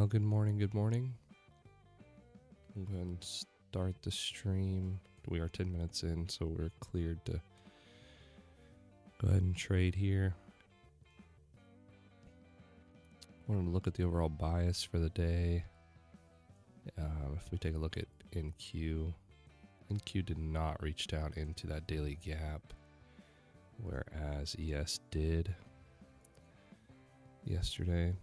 Well, good morning, good morning. We'll go ahead and start the stream. We are 10 minutes in, so we're cleared to go ahead and trade here. Wanted to look at the overall bias for the day. If we take a look at NQ did not reach down into that daily gap, whereas ES did yesterday.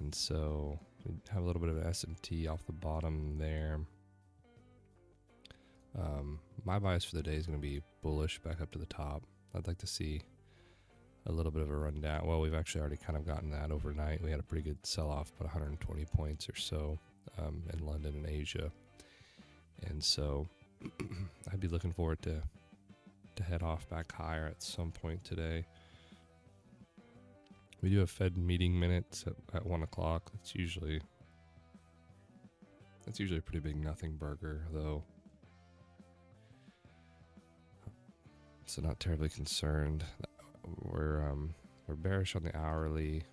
And so we have a little bit of S&T off the bottom there. My bias for the day is going to be bullish back up to the top. I'd like to see a little bit of a rundown. Well, we've actually already kind of gotten that overnight. We had a pretty good sell-off, about 120 points or so in London and Asia. And so I'd be looking forward to head off back higher at some point today. We do have Fed meeting minutes at 1 o'clock. That's usually a pretty big nothing burger, though. So not terribly concerned. We're bearish on the hourly.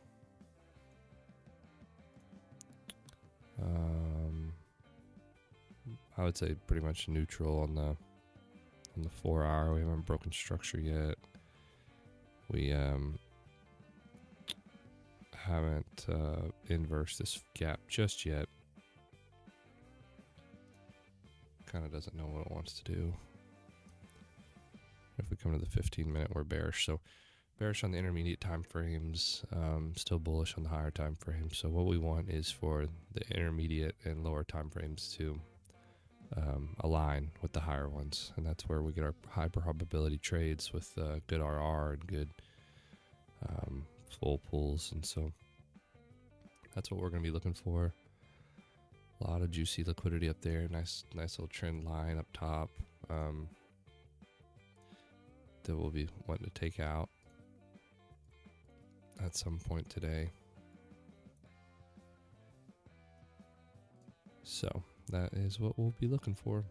I would say pretty much neutral on the 4 hour. We haven't broken structure yet. We haven't inversed this gap just yet. Kind of doesn't know what it wants to do. If we come to the 15-minute, we're bearish. So bearish on the intermediate time frames, still bullish on the higher time frames. So what we want is for the intermediate and lower time frames to align with the higher ones, and that's where we get our high probability trades with good RR and good full pulls. And so that's what we're going to be looking for. A lot of juicy liquidity up there. Nice little trend line up top that we'll be wanting to take out at some point today. So that is what we'll be looking for.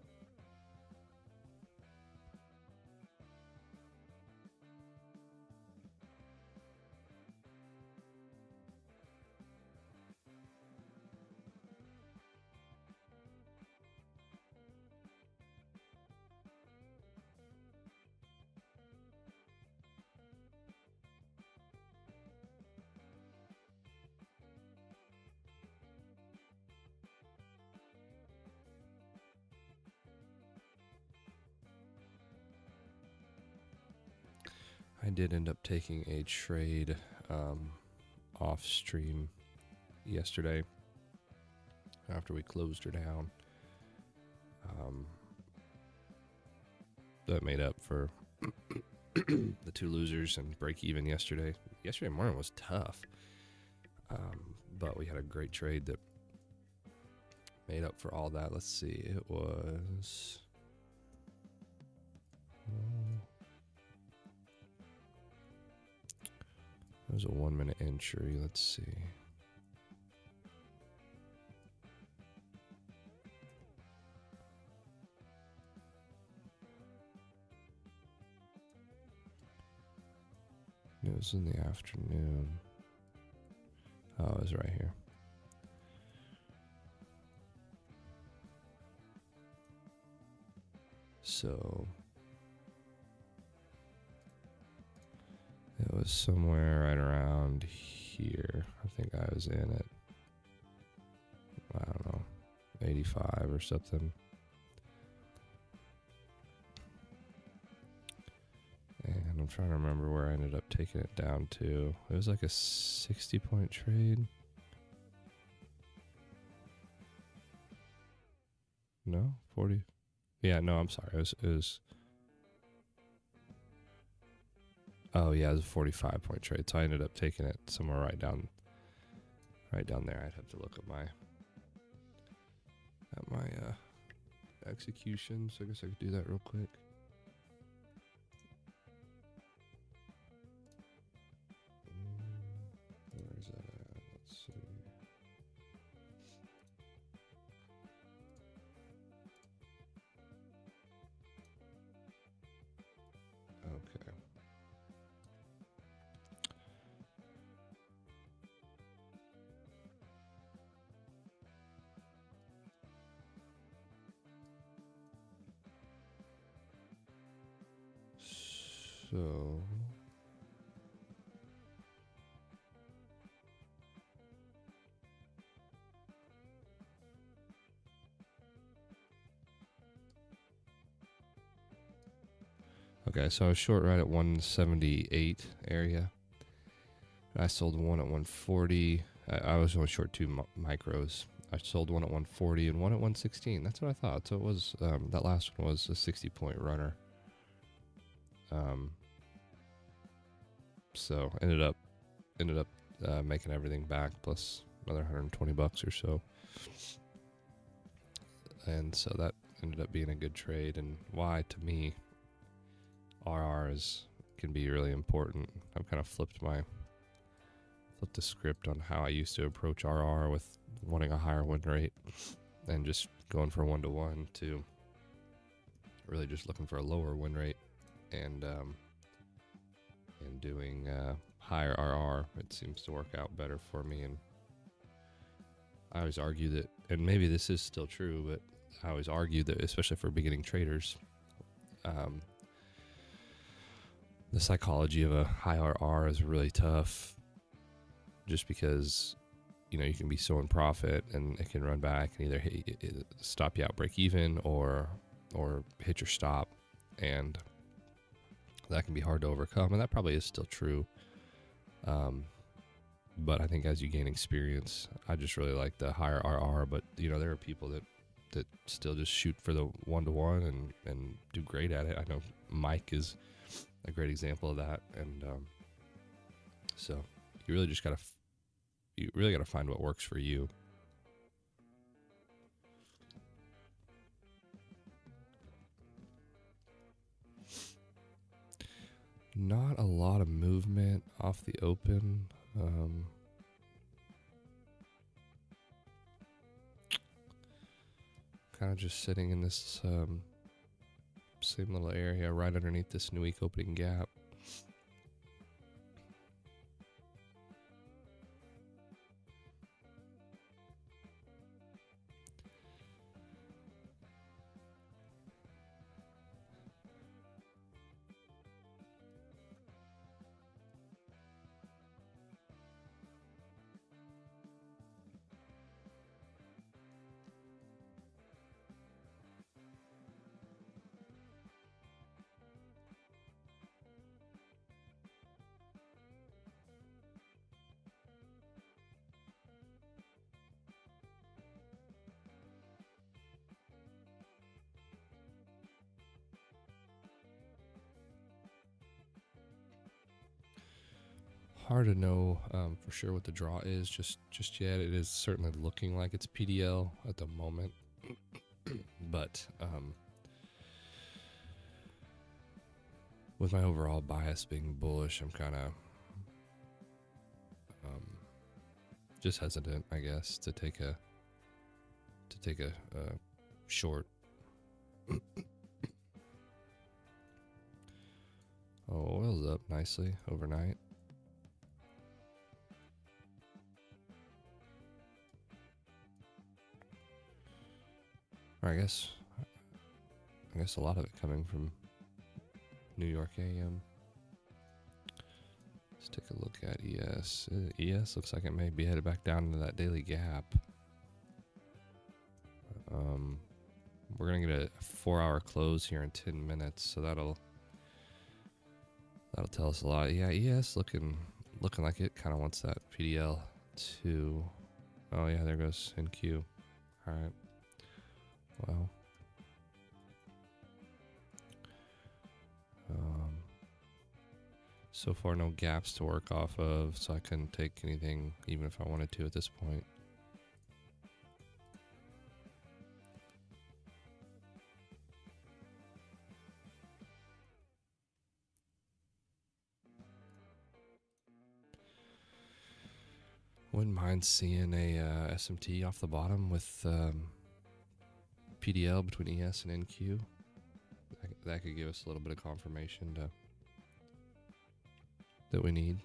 I did end up taking a trade off stream yesterday after we closed her down. That made up for the two losers and break even yesterday. Yesterday morning was tough, but we had a great trade that made up for all that. Let's see, it was... It was a 1 minute entry. Let's see. It was in the afternoon. Oh, it was right here. So it was somewhere right around here. I think I was in at, I don't know, 85 or something. And I'm trying to remember where I ended up taking it down to. It was like a 60-point trade. No? 40? Yeah, no, I'm sorry. It was oh yeah, it was a 45-point trade. So I ended up taking it somewhere right down there. I'd have to look at my execution. So I guess I could do that real quick. Where is that at? Let's see. Okay. So okay, so I was short right at 178 area. I sold one at 140. I was only short two micros. I sold one at 140 and one at 116. That's what I thought. So it was that last one was a 60-point runner. So ended up making everything back plus another $120 or so. And so that ended up being a good trade. And why, to me, RRs can be really important. I've kind of flipped the script on how I used to approach RR with wanting a higher win rate and just going for 1-to-1 to really just looking for a lower win rate and doing higher RR. It seems to work out better for me. And I always argue that, and maybe this is still true, but I always argue that, especially for beginning traders, the psychology of a high RR is really tough just because, you know, you can be so in profit and it can run back and either stop you out break even or hit your stop, and that can be hard to overcome, and that probably is still true. But I think as you gain experience, I just really like the higher RR. But you know, there are people that still just shoot for the 1-to-1 and do great at it. I know Mike is a great example of that, and so you really just gotta find what works for you. Not a lot of movement off the open. Kind of just sitting in this same little area right underneath this new week opening gap. Hard to know for sure what the draw is just yet. It is certainly looking like it's PDL at the moment, but with my overall bias being bullish, I'm kind of just hesitant, I guess, to take a short. Oh, oil's up nicely overnight. Or I guess a lot of it coming from New York AM. Let's take a look at ES. ES looks like it may be headed back down into that daily gap. We're gonna get a 4-hour close here in 10 minutes, so that'll tell us a lot. Yeah, ES looking like it kind of wants that PDL to. Oh yeah, there goes NQ. All right. Well. So far, no gaps to work off of, so I couldn't take anything, even if I wanted to at this point. Wouldn't mind seeing a SMT off the bottom with PDL between ES and NQ. That could give us a little bit of confirmation that we need.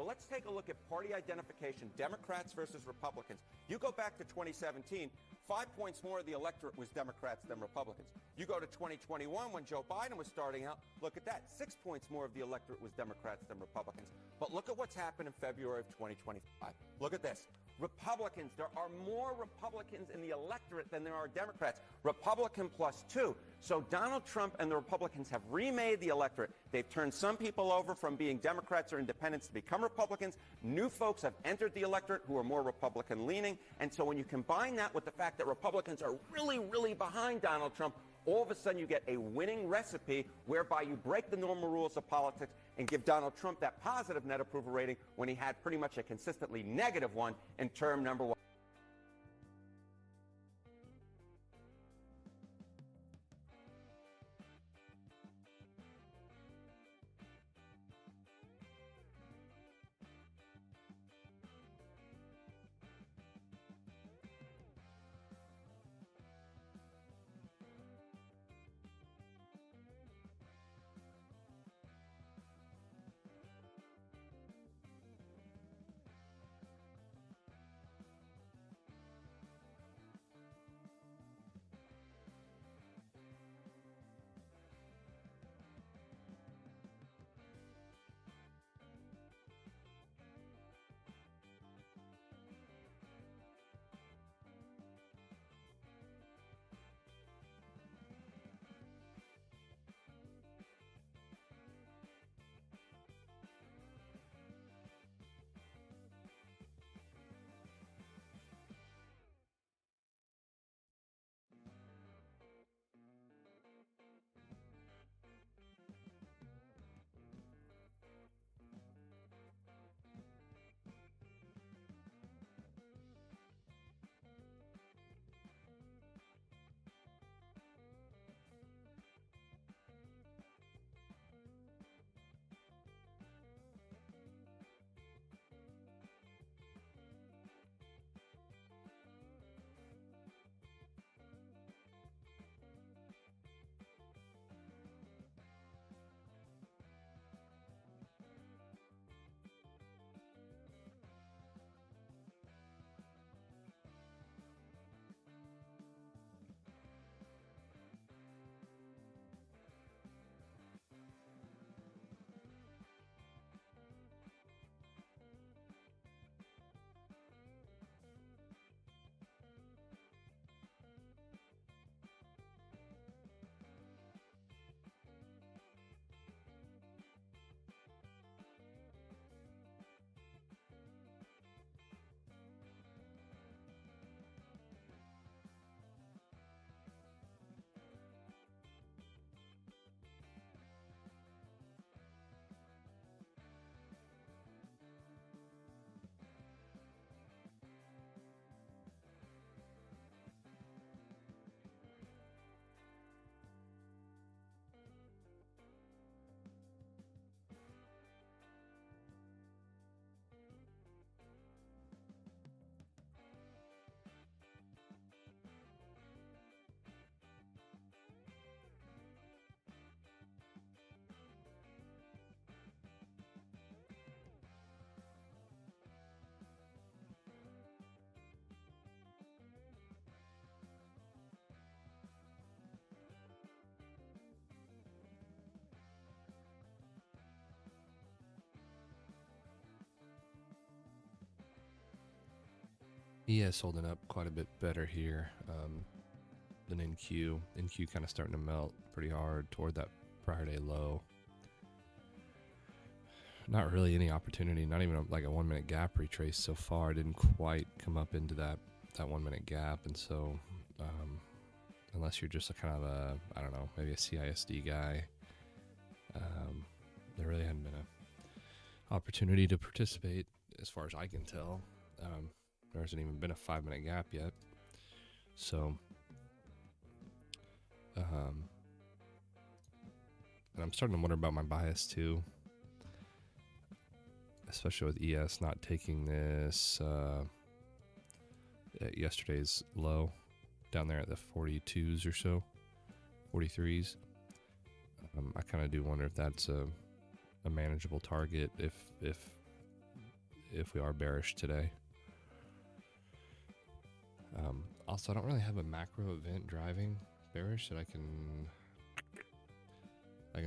Well, let's take a look at party identification, Democrats versus Republicans. You go back to 2017, 5 points more of the electorate was Democrats than Republicans. You go to 2021 when Joe Biden was starting out, look at that, 6 points more of the electorate was Democrats than Republicans. But look at what's happened in February of 2025. Look at this. Republicans, there are more Republicans in the electorate than there are Democrats. Republican +2. So Donald Trump and the Republicans have remade the electorate. They've turned some people over from being Democrats or independents to become Republicans. New folks have entered the electorate who are more Republican leaning. And so when you combine that with the fact that Republicans are really, really behind Donald Trump, all of a sudden you get a winning recipe whereby you break the normal rules of politics and give Donald Trump that positive net approval rating when he had pretty much a consistently negative one in term number one. ES holding up quite a bit better here than NQ. NQ kind of starting to melt pretty hard toward that prior day low. Not really any opportunity, not even like a 1 minute gap retrace so far. Didn't quite come up into that 1 minute gap. And so unless you're just a kind of a, I don't know, maybe a CISD guy, there really hadn't been a opportunity to participate as far as I can tell. There hasn't even been a 5 minute gap yet. So, and I'm starting to wonder about my bias too, especially with ES not taking this at yesterday's low down there at the 42s or so, 43s. I kind of do wonder if that's a manageable target if if we are bearish today. Also, I don't really have a macro event driving bearish that I can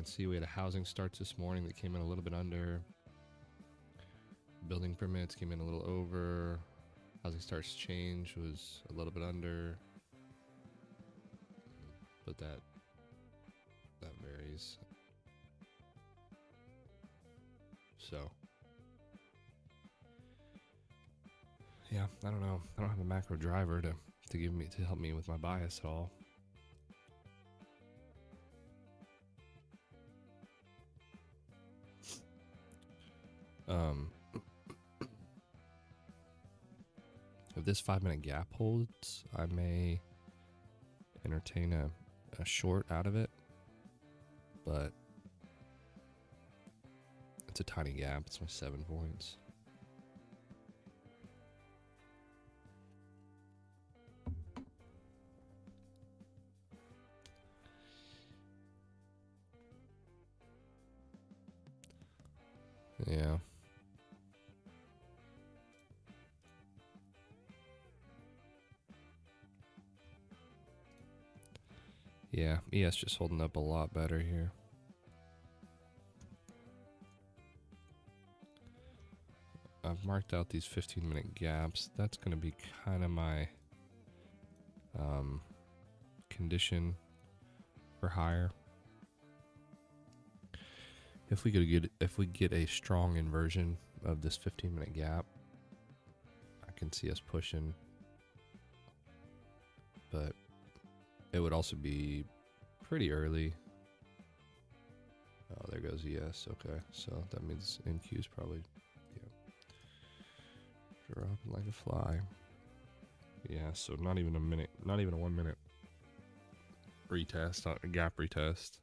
see. We had a housing starts this morning that came in a little bit under. Building permits came in a little over. Housing starts change was a little bit under. But that varies. So yeah, I don't know. I don't have a macro driver to help me with my bias at all. If this 5-minute gap holds, I may entertain a short out of it, but it's a tiny gap. It's my 7 points. Yeah. Yeah, ES just holding up a lot better here. I've marked out these 15-minute gaps. That's going to be kind of my condition for higher. If we get a strong inversion of this 15-minute gap, I can see us pushing. But it would also be pretty early. Oh, there goes ES. Okay, so that means NQ is probably dropping like a fly. Yeah, so not even a minute, not even a 1 minute retest, a gap retest.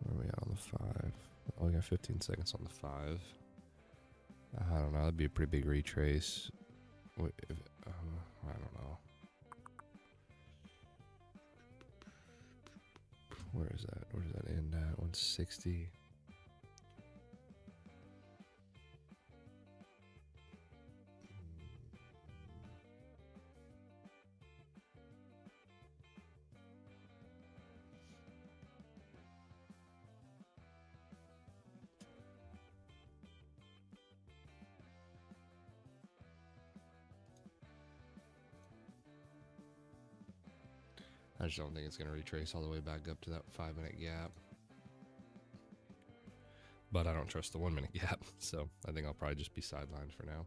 Where are we at on the 5? Oh, we got 15 seconds on the 5. I don't know. That'd be a pretty big retrace. I don't know. Where is that? Where does that end at? 160. I just don't think it's going to retrace all the way back up to that 5-minute gap. But I don't trust the 1 minute gap, so I think I'll probably just be sidelined for now.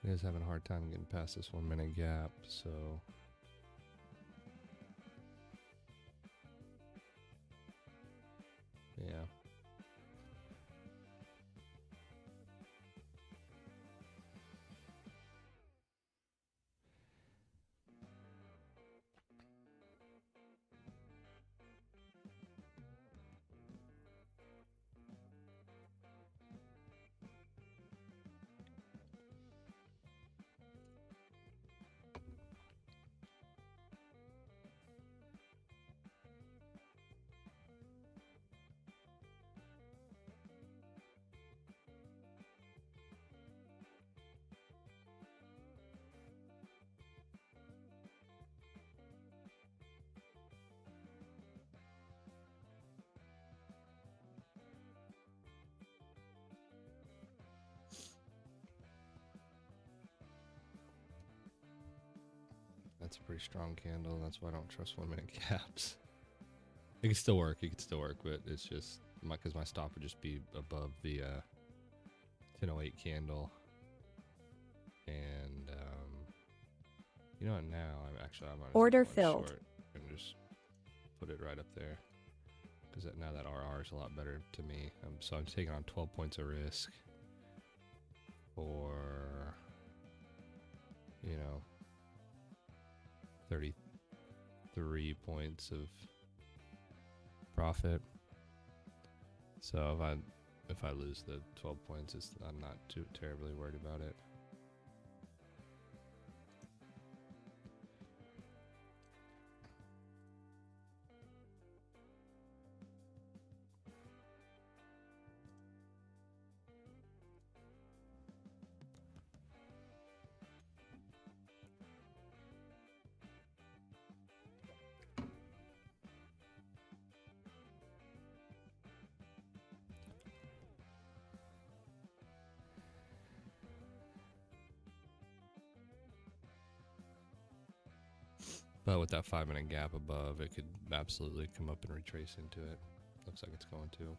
It is having a hard time getting past this 1 minute gap, so yeah. That's a pretty strong candle. That's why I don't trust 1 minute gaps. It can still work. But it's just because my stop would just be above the 10:08 candle. And you know what? Now I'm on Order filled. short and just put it right up there because now that RR is a lot better to me. So I'm taking on 12 points of risk for 33 points of profit. So if I lose the 12 points, I'm not too terribly worried about it. But with that 5 minute gap above, it could absolutely come up and retrace into it. Looks like it's going to.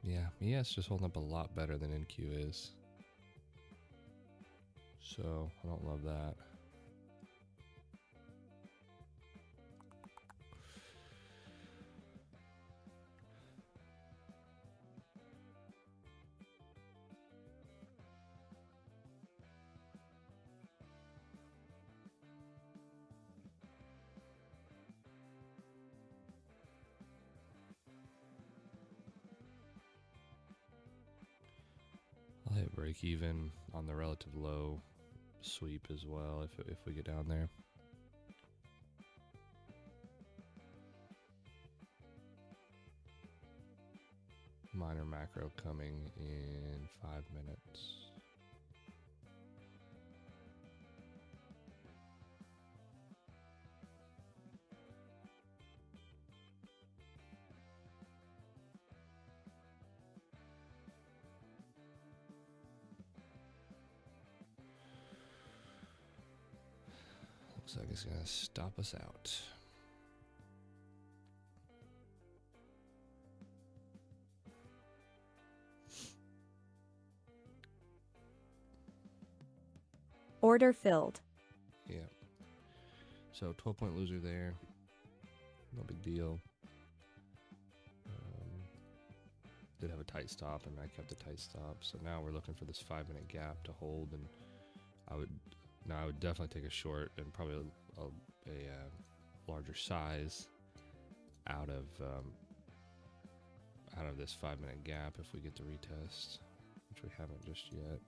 Yeah, ES just holding up a lot better than NQ is. So I don't love that. I'll hit break even on the relative low sweep as well if we get down there. Minor macro coming in 5 minutes. Looks like it's going to stop us out. Order filled. Yeah. So 12-point loser there. No big deal. Did have a tight stop, and I kept a tight stop. So now we're looking for this 5 minute gap to hold, and I would definitely take a short and probably a larger size out of this 5 minute gap if we get the retest, which we haven't just yet,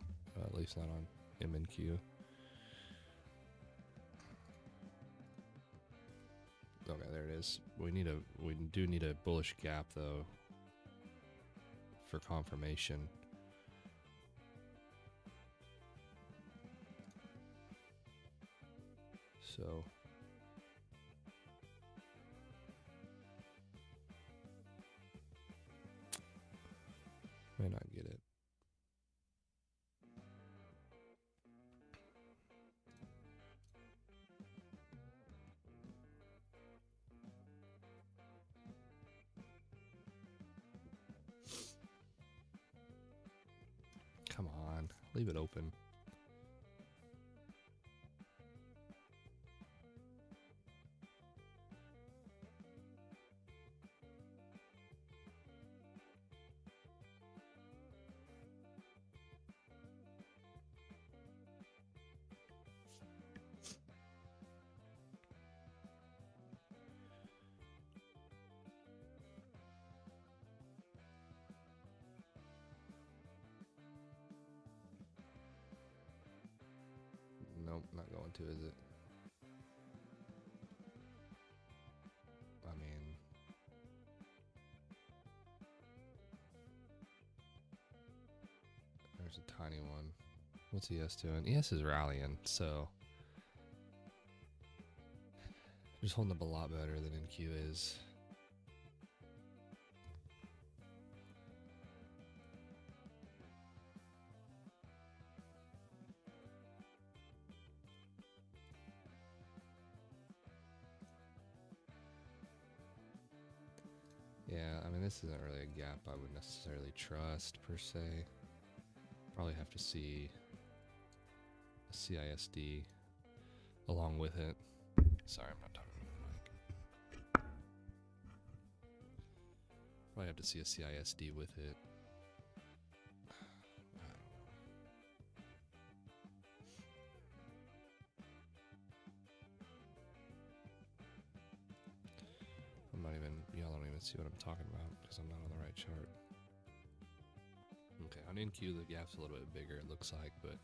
at least not on MNQ. Okay, there it is. We do need a bullish gap though for confirmation. So may not get it. Come on, leave it open. Nope, not going to, is it? I mean, there's a tiny one. What's ES doing? ES is rallying, so just holding up a lot better than NQ is. Yeah, I mean, this isn't really a gap I would necessarily trust, per se. Probably have to see a CISD along with it. Sorry, I'm not talking to the mic. Probably have to see a CISD with it. I don't know. I'm not even, y'all don't even see what I'm talking about because I'm not on the right chart. Okay, on NQ the gap's a little bit bigger, it looks like, but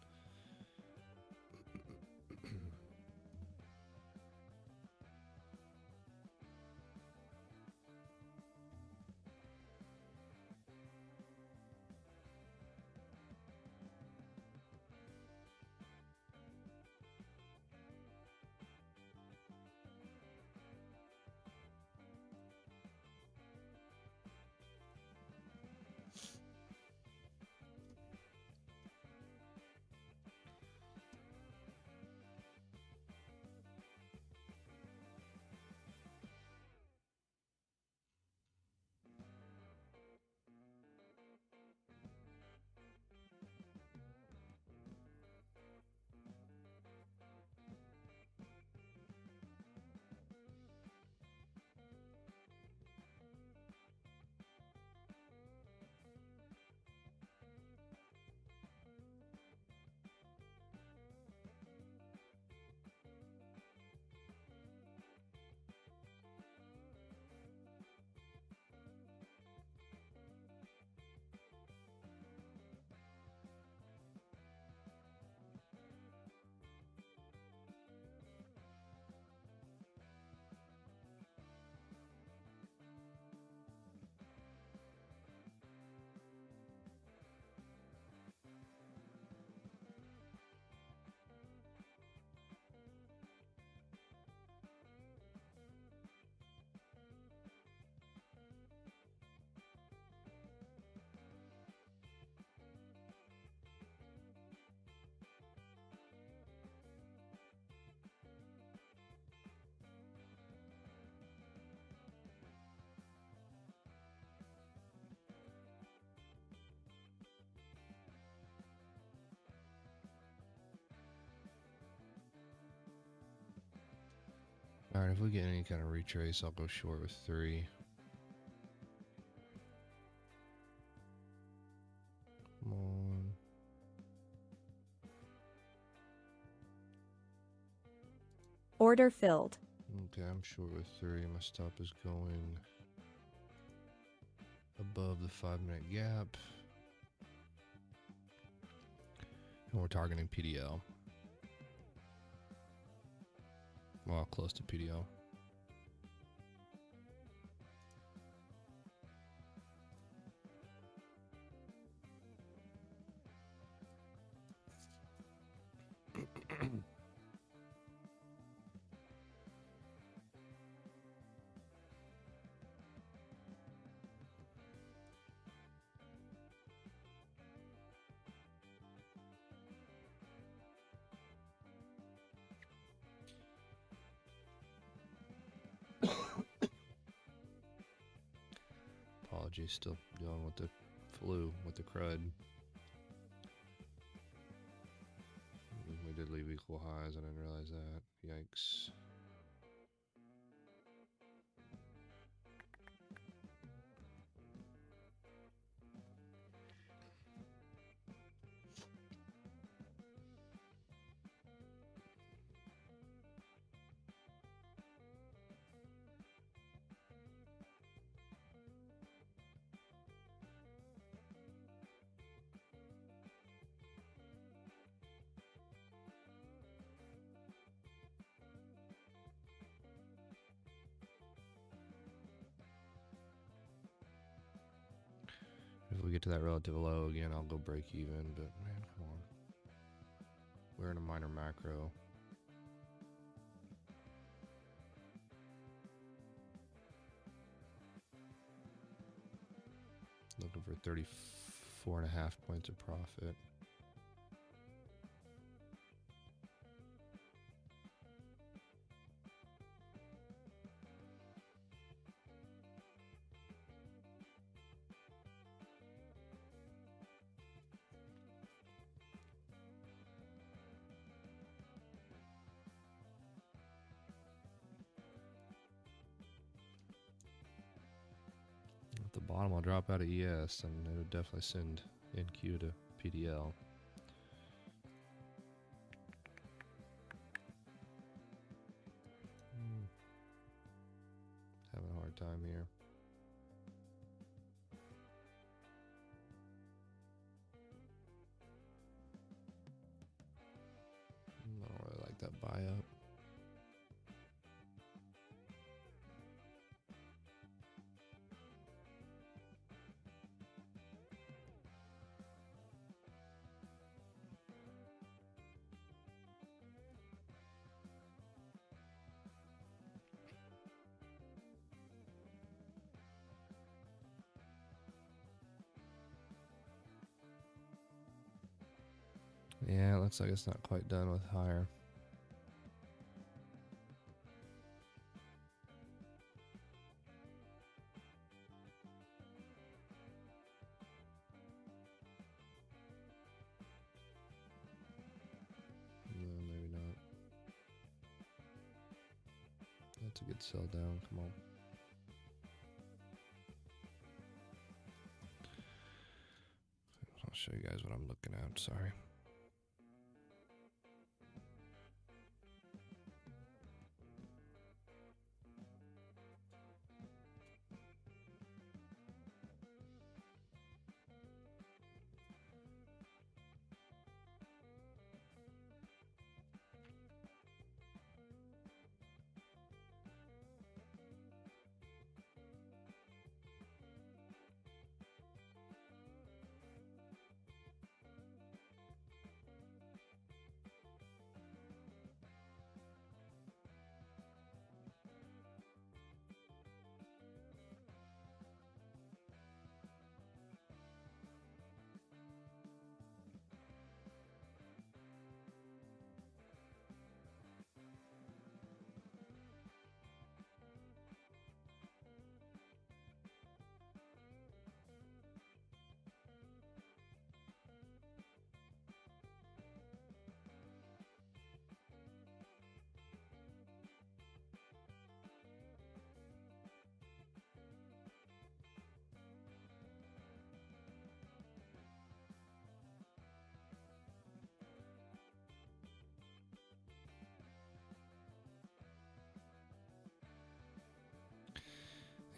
alright, if we get any kind of retrace, I'll go short with 3. Come on. Order filled. Okay, I'm short with 3. My stop is going above the 5-minute gap. And we're targeting PDL. Well, close to PDL. Apologies, still dealing with the flu, with the crud. We did leave equal highs, I didn't realize that. Yikes. to that relative low again, I'll go break even. But man, come on. We're in a minor macro. Looking for 34.5 points of profit. At the bottom, I'll drop out of ES, and it'll definitely send NQ to PDL. Having a hard time here. I don't really like that buy up. Yeah, it looks like it's not quite done with higher. No, maybe not. That's a good sell down. Come on. I'll show you guys what I'm looking at. Sorry.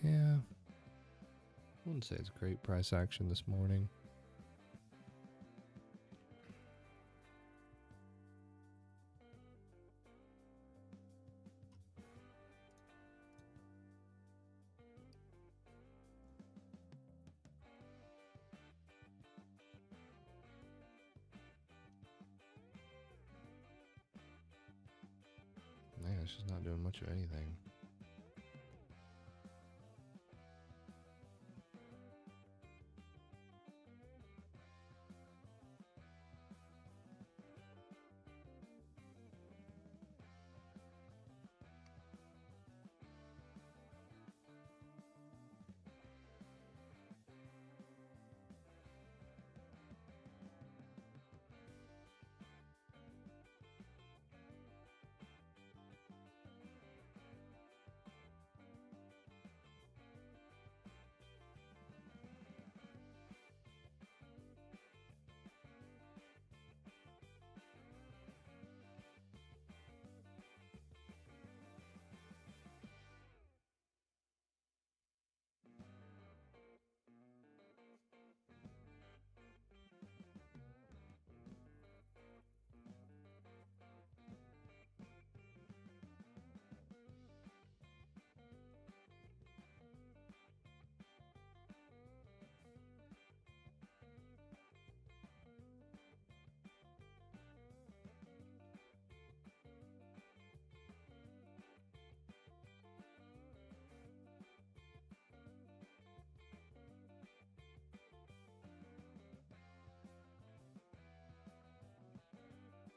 Yeah. I wouldn't say it's great price action this morning. Man, it's just not doing much of anything.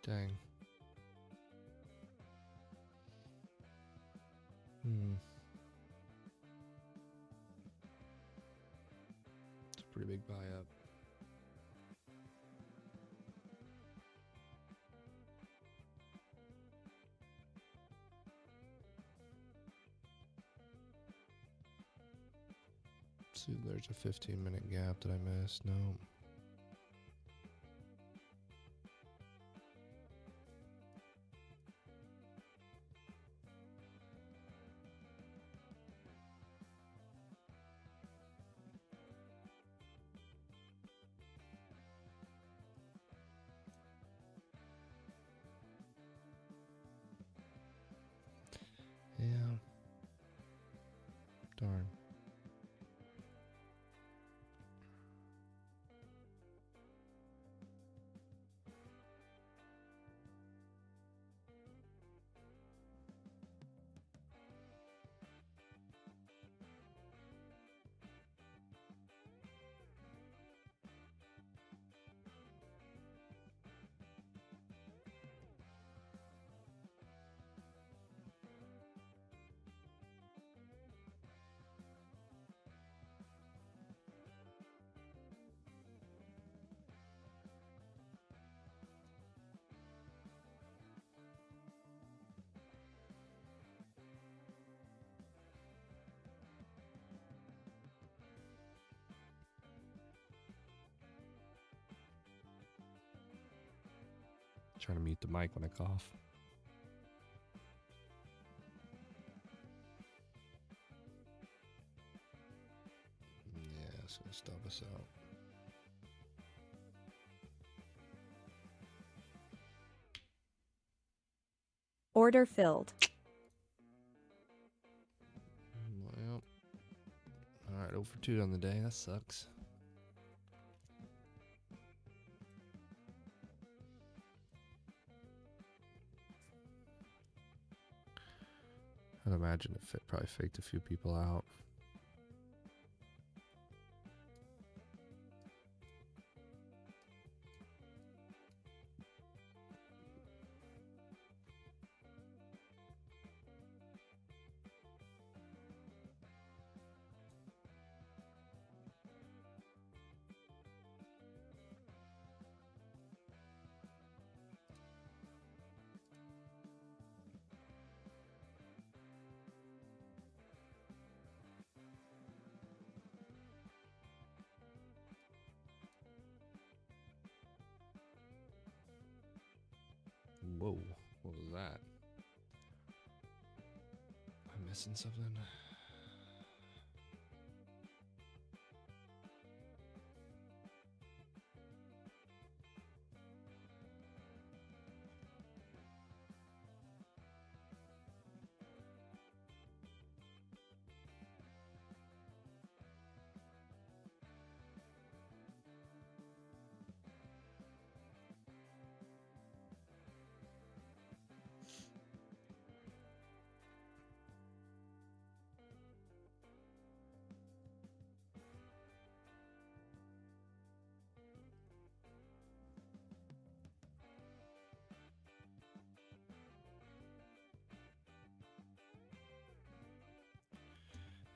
Dang. It's a pretty big buy up. See if there's a 15-minute gap that I missed. No. Yeah. Darn. Trying to mute the mic when I cough. Yeah, it's gonna stop us out. Order filled. Well, all right, 0 for 2 on the day. That sucks. I'd imagine it probably faked a few people out. Whoa, what was that? Am I missing something?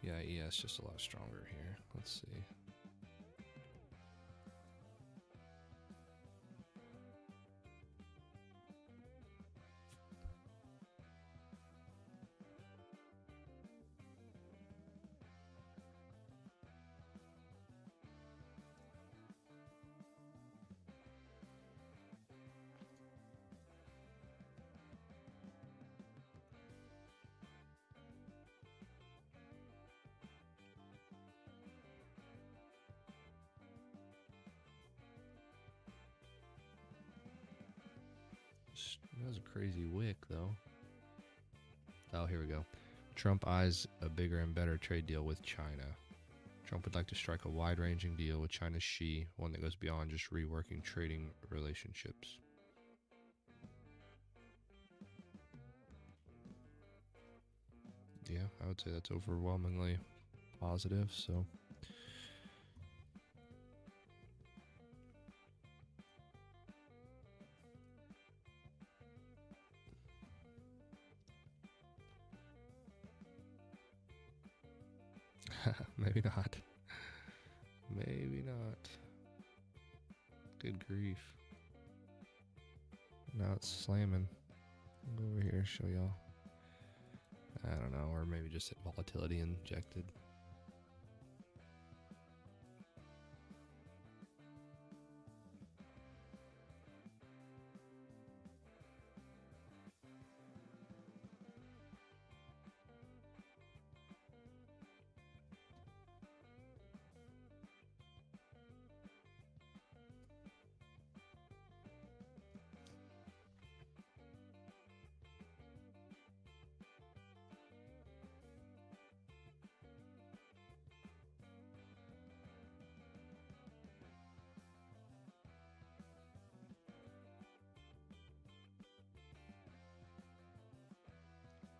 Yeah, ES just a lot stronger here. Let's see. That was a crazy wick, though. Oh, here we go. Trump eyes a bigger and better trade deal with China. Trump would like to strike a wide-ranging deal with China's Xi, one that goes beyond just reworking trading relationships. Yeah, I would say that's overwhelmingly positive, so... Maybe not. Maybe not. Good grief. Now it's slamming. I'll go over here and show y'all. I don't know, or maybe just volatility injected.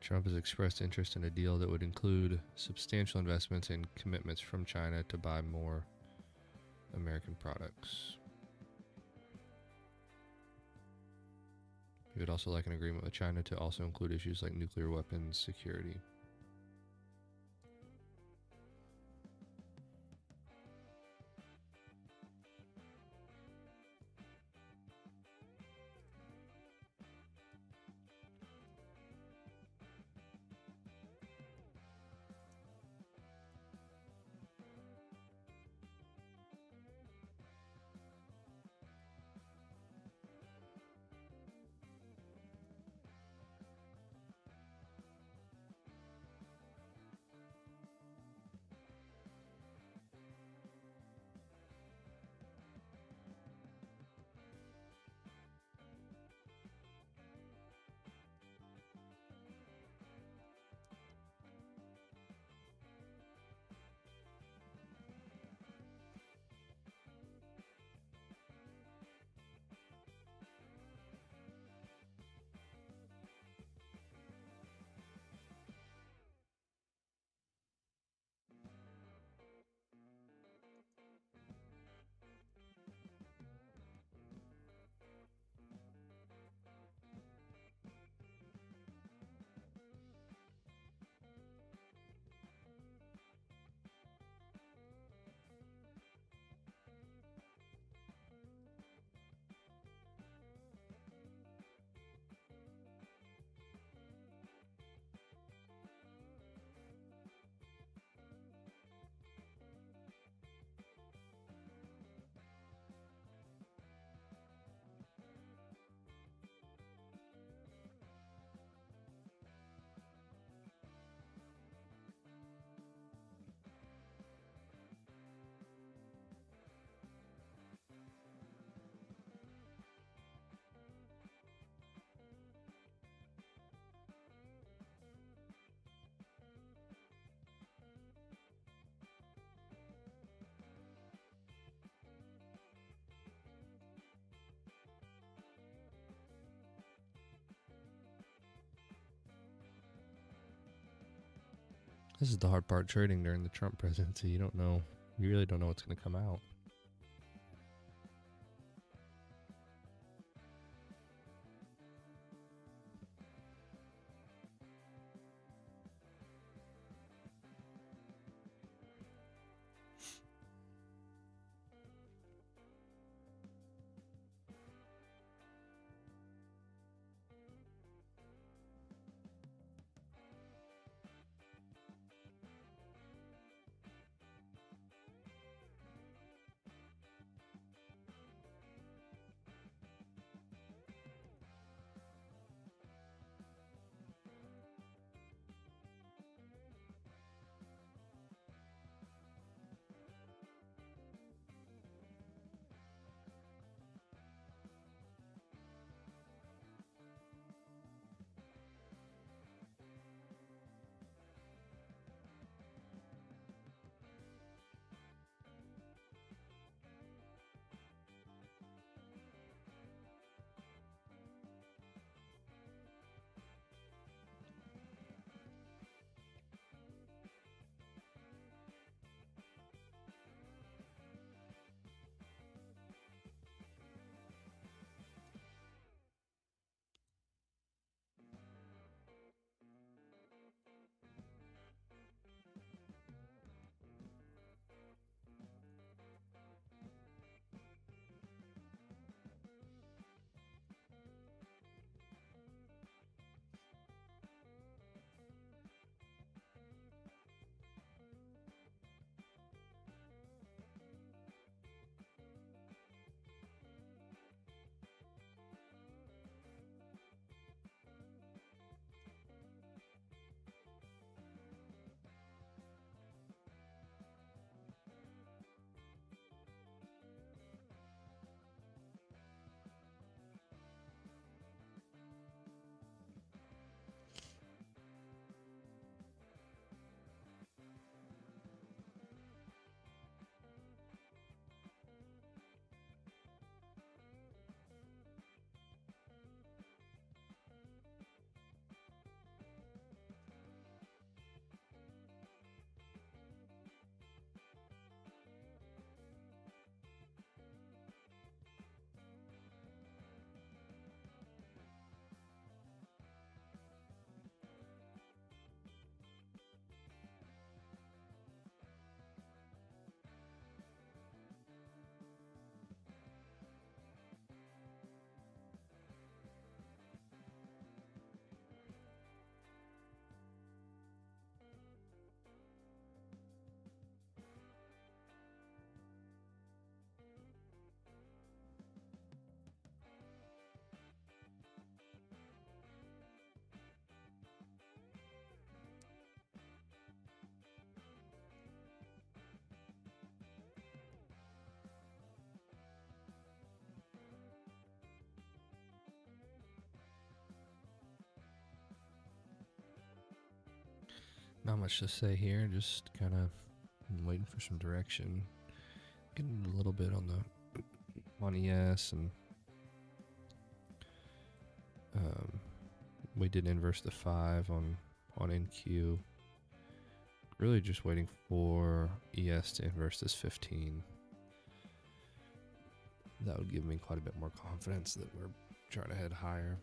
Trump has expressed interest in a deal that would include substantial investments and commitments from China to buy more American products. He would also like an agreement with China to also include issues like nuclear weapons security. This is the hard part trading during the Trump presidency. You really don't know what's going to come out. Not much to say here. Just kind of waiting for some direction. Getting a little bit on ES, and we did inverse the 5 on NQ. Really just waiting for ES to inverse this 15. That would give me quite a bit more confidence that we're trying to head higher.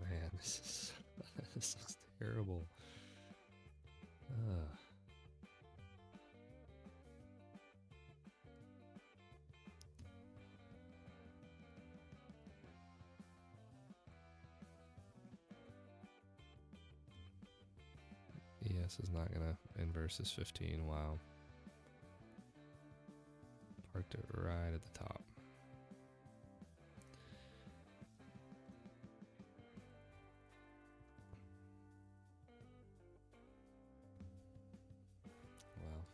Man, this looks terrible. Ugh. ES is not gonna inverse this 15. Wow. Parked it right at the top. Well,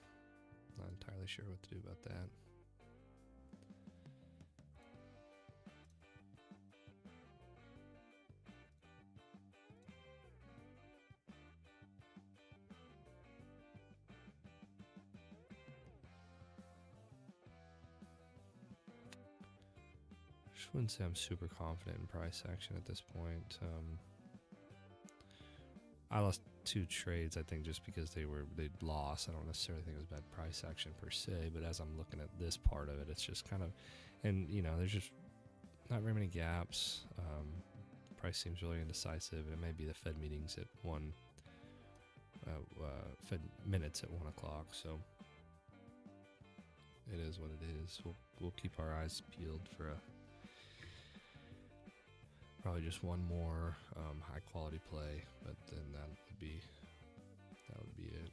not entirely sure what to do about that. just wouldn't say I'm super confident in price action at this point. I lost 2 trades, I think, just because they'd lost. I don't necessarily think it was bad price action per se, but as I'm looking at this part of it, it's just kind of, and there's just not very many gaps. Price seems really indecisive, and it may be the Fed meetings at Fed minutes at 1 o'clock. So it is what it is. We'll keep our eyes peeled for probably just one more high quality play, but then that would be it.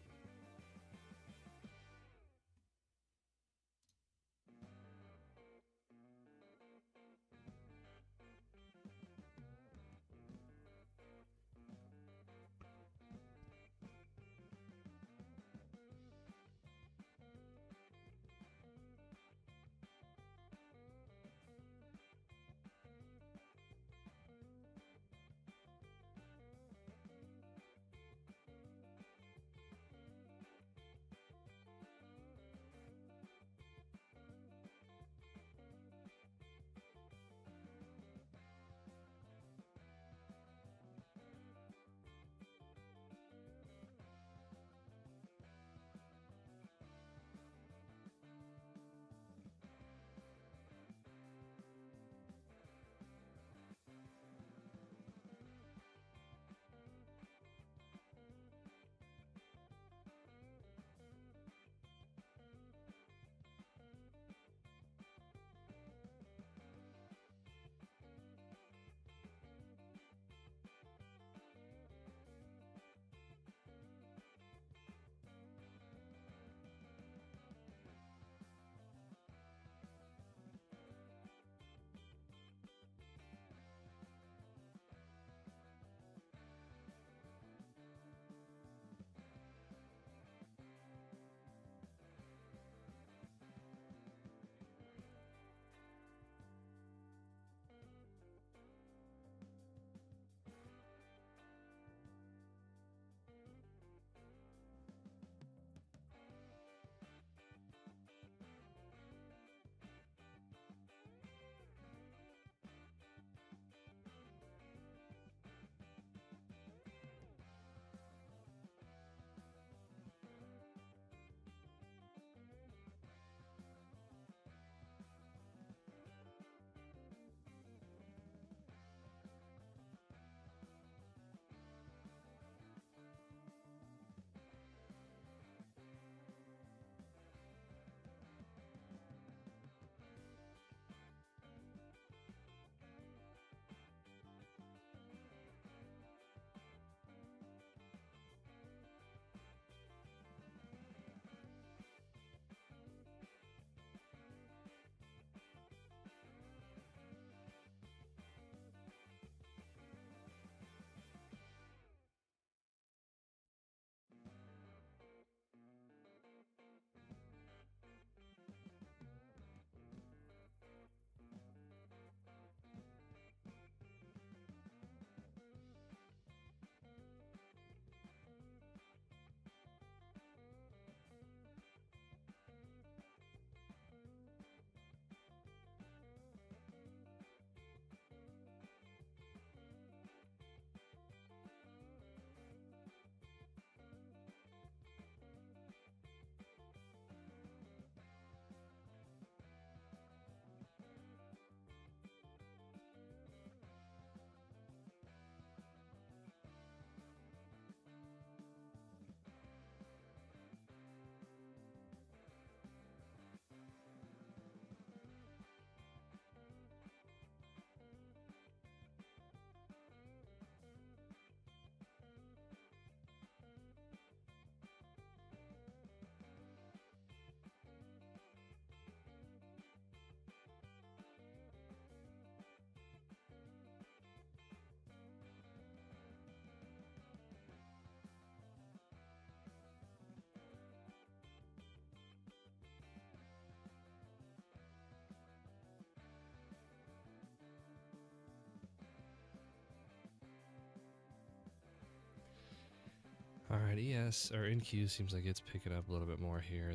All right, ES or NQ seems like it's picking up a little bit more here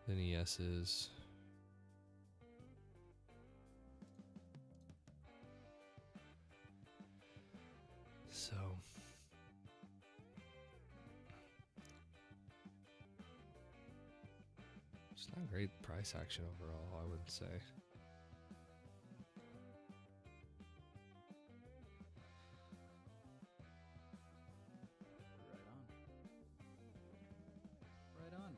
than ES is. It's not great price action overall, I would say. Right on. Right on.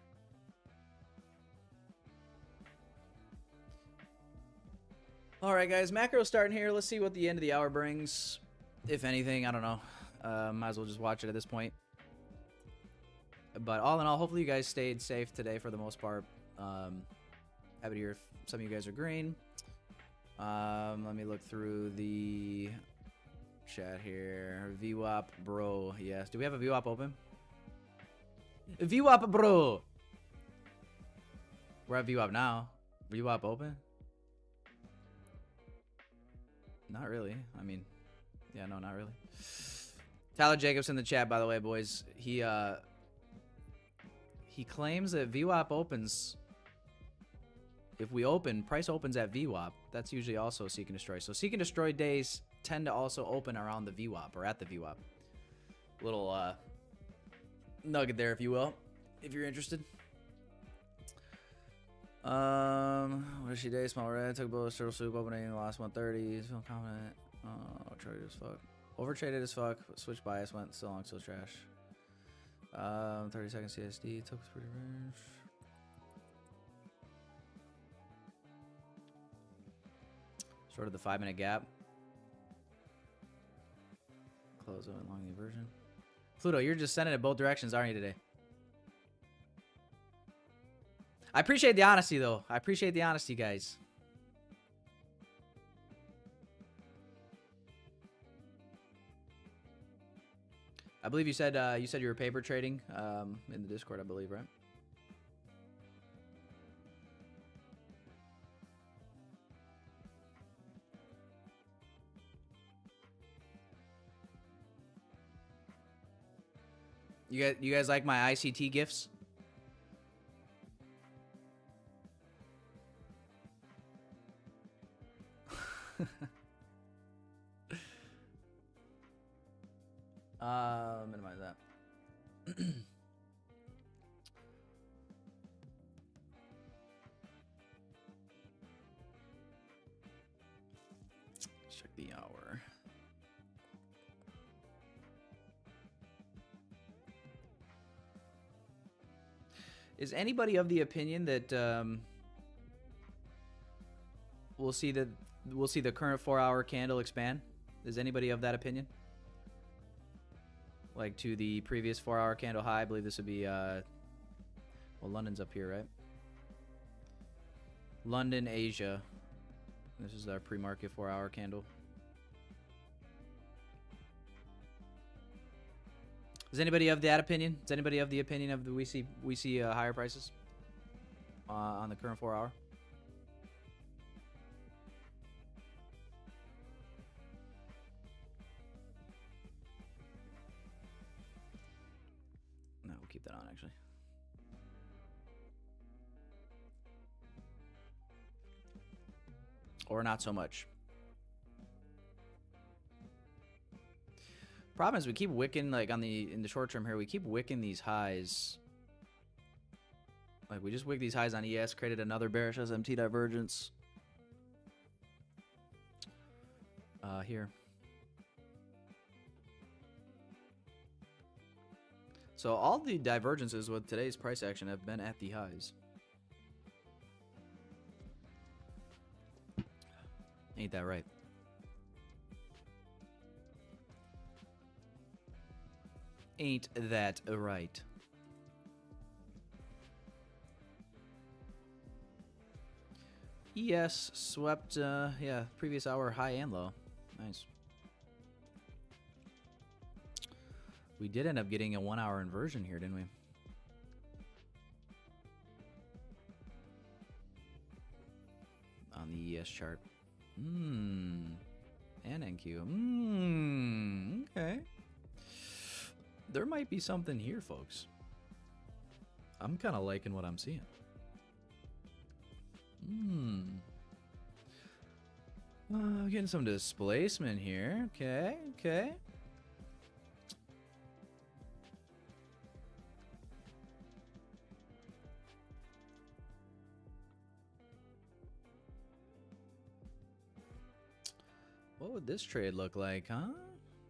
All right, guys, macro starting here. Let's see what the end of the hour brings. If anything, I don't know. Might as well just watch it at this point. But all in all, hopefully you guys stayed safe today for the most part. Happy to hear if some of you guys are green. Let me look through the chat here. VWAP bro, yes. Do we have a VWAP open? VWAP bro. We're at VWAP now. VWAP open? Not really. I mean, yeah, no, not really. Tyler Jacobs in the chat, by the way, boys. He claims that VWAP opens. If we open, price opens at VWAP. That's usually also Seek and Destroy. So Seek and Destroy days tend to also open around the VWAP or at the VWAP. Little nugget there, if you will, if you're interested. What is she day? Small red. Took a bullet. Turtle soup opening in the last 130. Feeling confident. Oh, traded as fuck. Overtraded as fuck. Switch bias went so long, so trash. 30 seconds CSD. Took us pretty range. Sort of the 5-minute gap. Close out along the inversion. Pluto, you're just sending it both directions, aren't you, today? I appreciate the honesty, though. I appreciate the honesty, guys. I believe you said you were paper trading in the Discord, I believe, right? You guys like my ICT gifts? Minimize that. Let's check the hour. Is anybody of the opinion that we'll see the current 4-hour candle expand? Is anybody of that opinion? Like to the previous 4-hour candle high. I believe this would be well, London's up here, right? London, Asia. This is our pre-market 4-hour candle. Is anybody of that opinion? Is anybody of the opinion of the we see higher prices on the current 4-hour? No, we'll keep that on actually. Or not so much. Problem is we keep wicking, like in the short term here, we keep wicking these highs. Like we just wicked these highs on ES, created another bearish SMT divergence. Here. So all the divergences with today's price action have been at the highs. Ain't that right? Ain't that right? ES swept, yeah, previous hour high and low. Nice. We did end up getting a 1-hour inversion here, didn't we? On the ES chart. And NQ. Okay. There might be something here, folks. I'm kind of liking what I'm seeing. Getting some displacement here. Okay, okay. would this trade look like, huh?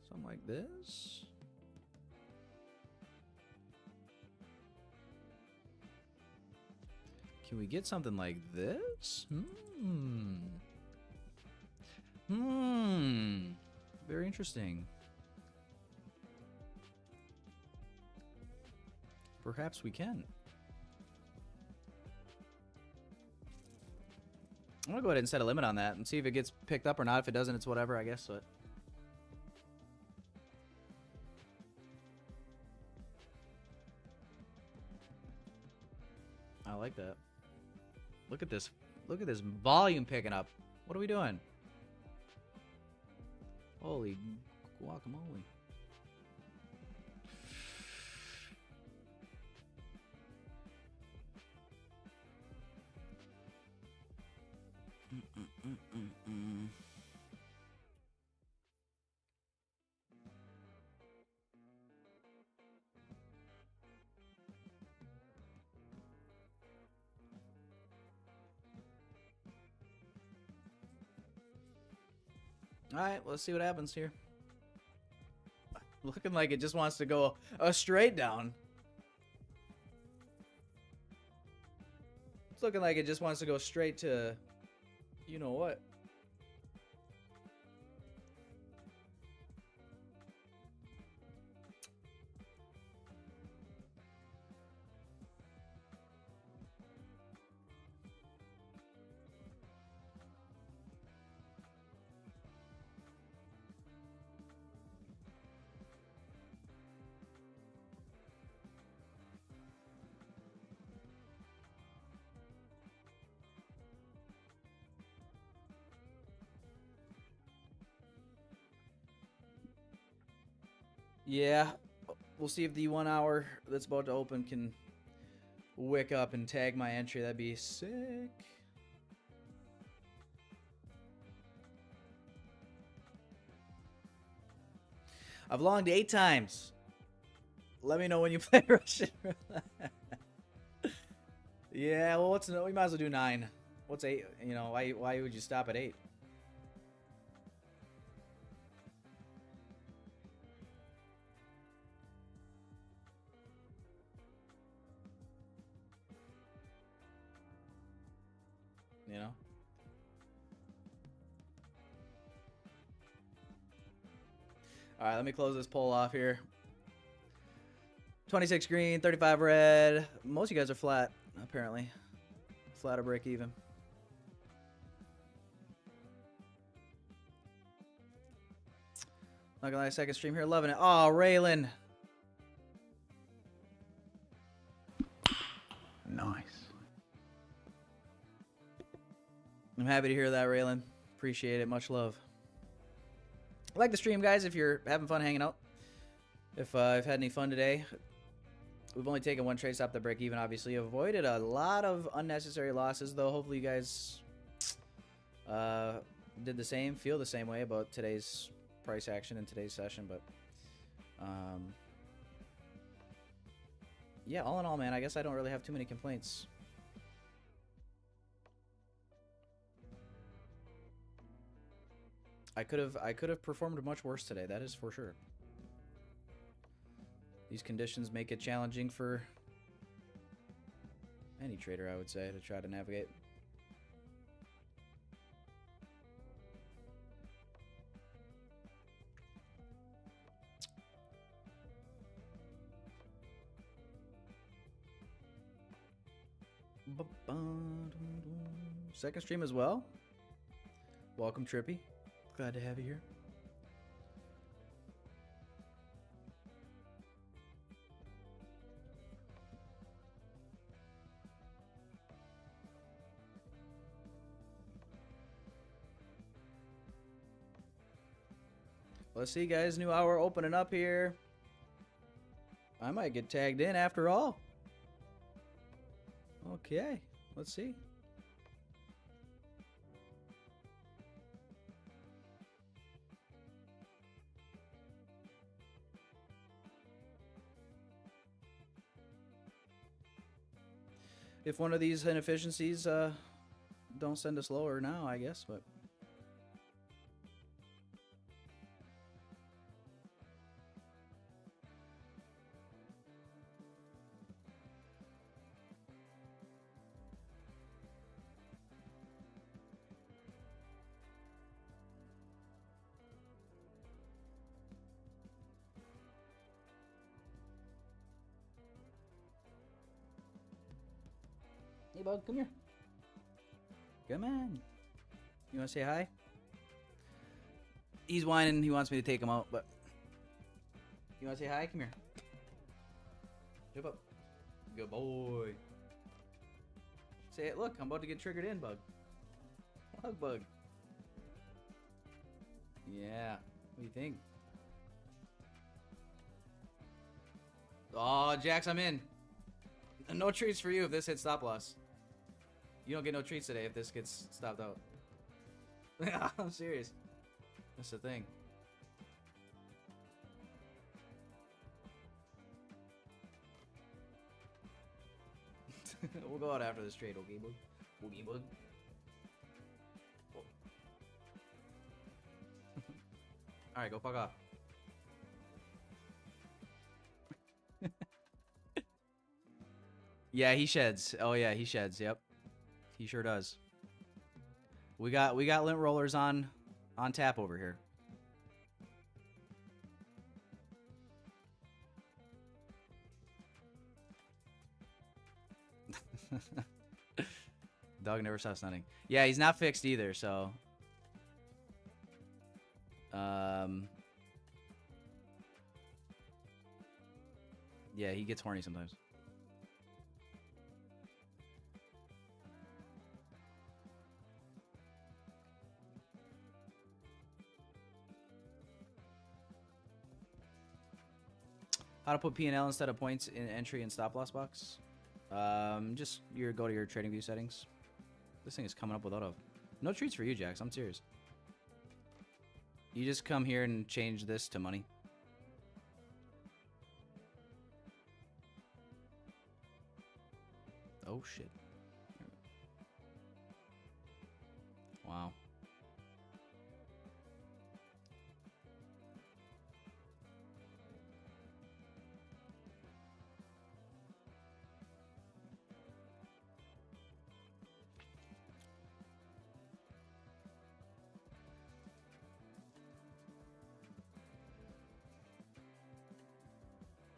Something like this. Can we get something like this? Very interesting. Perhaps we can. I'm gonna go ahead and set a limit on that and see if it gets picked up or not. If it doesn't, it's whatever, I guess. But I like that. Look at this. Look at this volume picking up. What are we doing? Holy guacamole. Alright, let's see what happens here. Looking like it just wants to go a straight down. It's looking like it just wants to go straight to you know what. Yeah, we'll see if the 1 hour that's about to open can wick up and tag my entry. That'd be sick. I've longed 8 times. Let me know when you play Russian roulette. Yeah, well, we might as well do 9. What's 8? You know, why would you stop at 8? You know? All right, let me close this poll off here. 26 green, 35 red. Most of you guys are flat, apparently. Flat or break even. Not gonna lie, second stream here, loving it. Oh, Raylan. Nice. I'm happy to hear that, Raylan. Appreciate it. Much love. Like the stream, guys, if you're having fun hanging out. If I've had any fun today. We've only taken 1 trade stop to break even, obviously. Avoided a lot of unnecessary losses, though. Hopefully you guys did the same, feel the same way about today's price action in today's session. But, yeah, all in all, man, I guess I don't really have too many complaints. I could have performed much worse today, that is for sure. These conditions make it challenging for any trader, I would say, to try to navigate. Second stream as well. Welcome, Trippy. Glad to have you here. Let's see, guys. New hour opening up here. I might get tagged in after all. Okay, let's see. If one of these inefficiencies don't send us lower now, I guess, but Hey, bug, come here. Come on. You want to say hi? He's whining. He wants me to take him out, but... You want to say hi? Come here. Jump up. Good boy. Say it. Look, I'm about to get triggered in, bug. Hug, bug. Yeah. What do you think? Oh, Jax, I'm in. No treats for you if this hits stop loss. You don't get no treats today if this gets stopped out. I'm serious. That's the thing. We'll go out after this trade, okay, bug? Okay, bug? Alright, go fuck off. Yeah, he sheds. Oh yeah, he sheds. Yep, he sure does. We got lint rollers on tap over here. Dog never stops stunning. Yeah, he's not fixed either. So, yeah, he gets horny sometimes. How to put P&L instead of points in entry and stop loss box? Just go to your trading view settings. This thing is coming up without a... No treats for you, Jax. I'm serious. You just come here and change this to money. Oh, shit. Wow.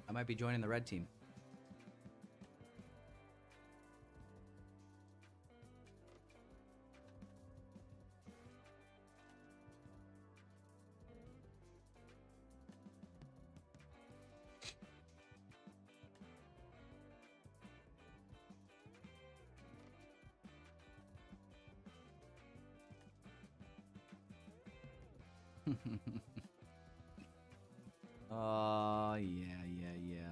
I might be joining the red team. Yeah.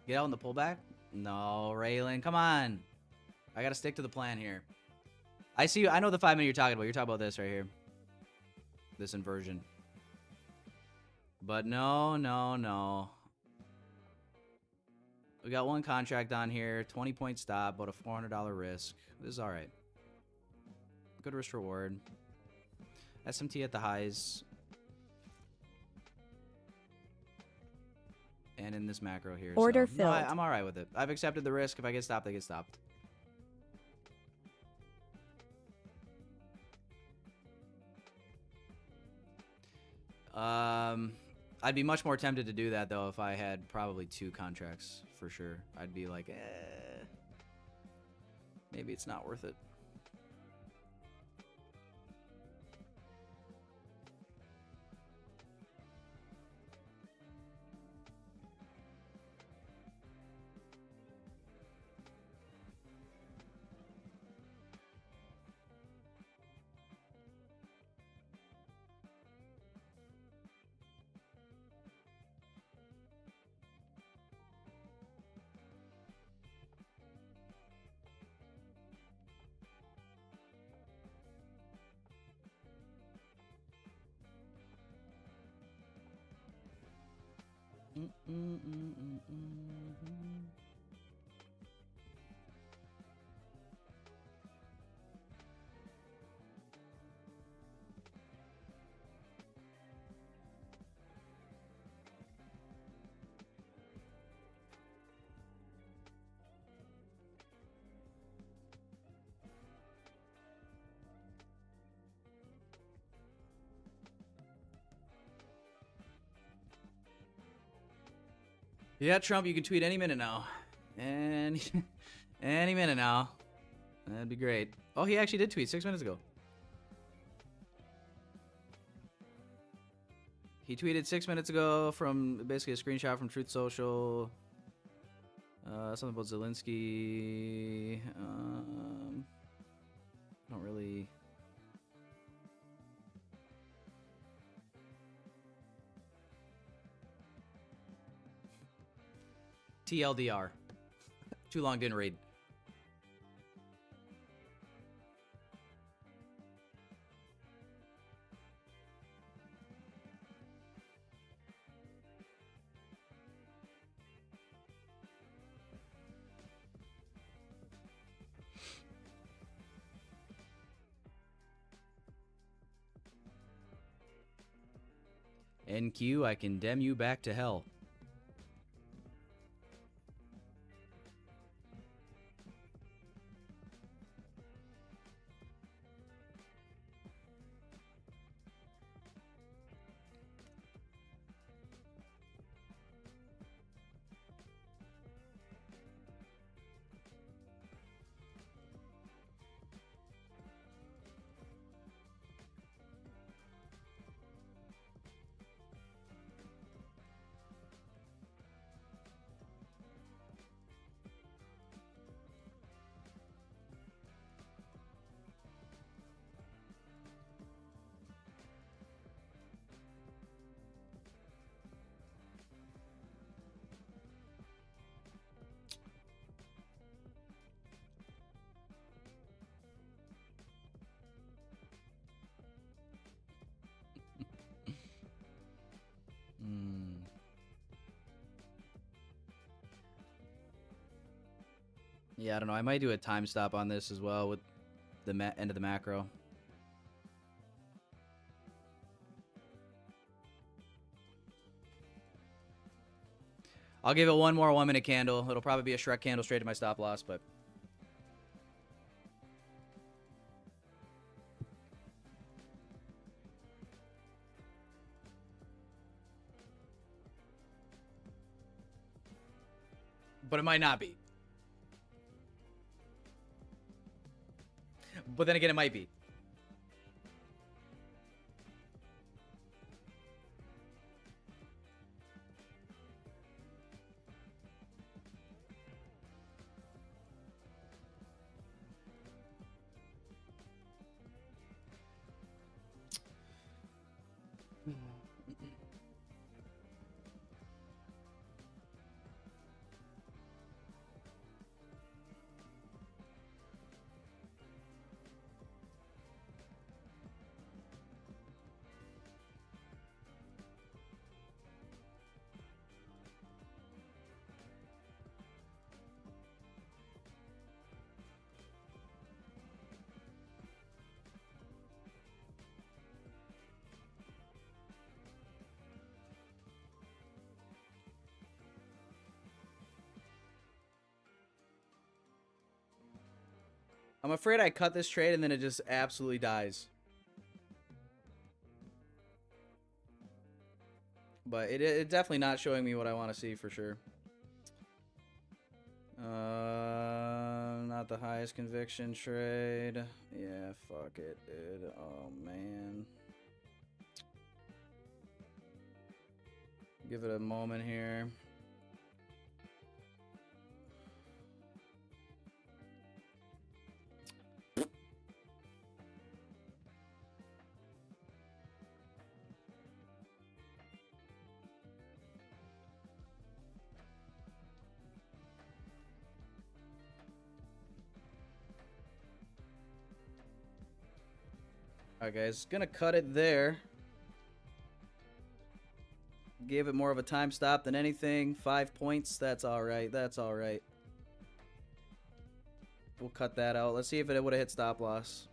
Get out in the pullback? No, Raylan, come on. I gotta stick to the plan here. I see. I know the 5 minute you're talking about. You're talking about this right here. This inversion. But no. We got one contract on here. 20-point stop, about a $400 risk. This is all right. Good risk reward. SMT at the highs. And in this macro here. Order so, filled. No, I'm all right with it. I've accepted the risk. If I get stopped, I get stopped. I'd be much more tempted to do that though if I had probably 2 contracts for sure. I'd be like, maybe it's not worth it. Yeah, Trump, you can tweet any minute now. Any, any minute now. That'd be great. Oh, he actually did tweet 6 minutes ago. He tweeted 6 minutes ago from basically a screenshot from Truth Social. Something about Zelensky. I don't really. TLDR. Too long, didn't read. NQ, I condemn you back to hell. Yeah, I don't know. I might do a time stop on this as well with the end of the macro. I'll give it one more 1 minute candle. It'll probably be a Shrek candle straight to my stop loss, but it might not be. But then again, it might be. I'm afraid I cut this trade and then it just absolutely dies. But it's definitely not showing me what I want to see for sure. Not the highest conviction trade. Yeah, fuck it, dude. Oh, man. Give it a moment here. Alright guys, gonna cut it there. Gave it more of a time stop than anything. 5 points, that's alright, that's alright. We'll cut that out. Let's see if it would have hit stop loss.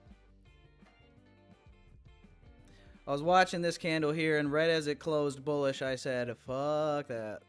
I was watching this candle here, and right as it closed bullish, I said, fuck that.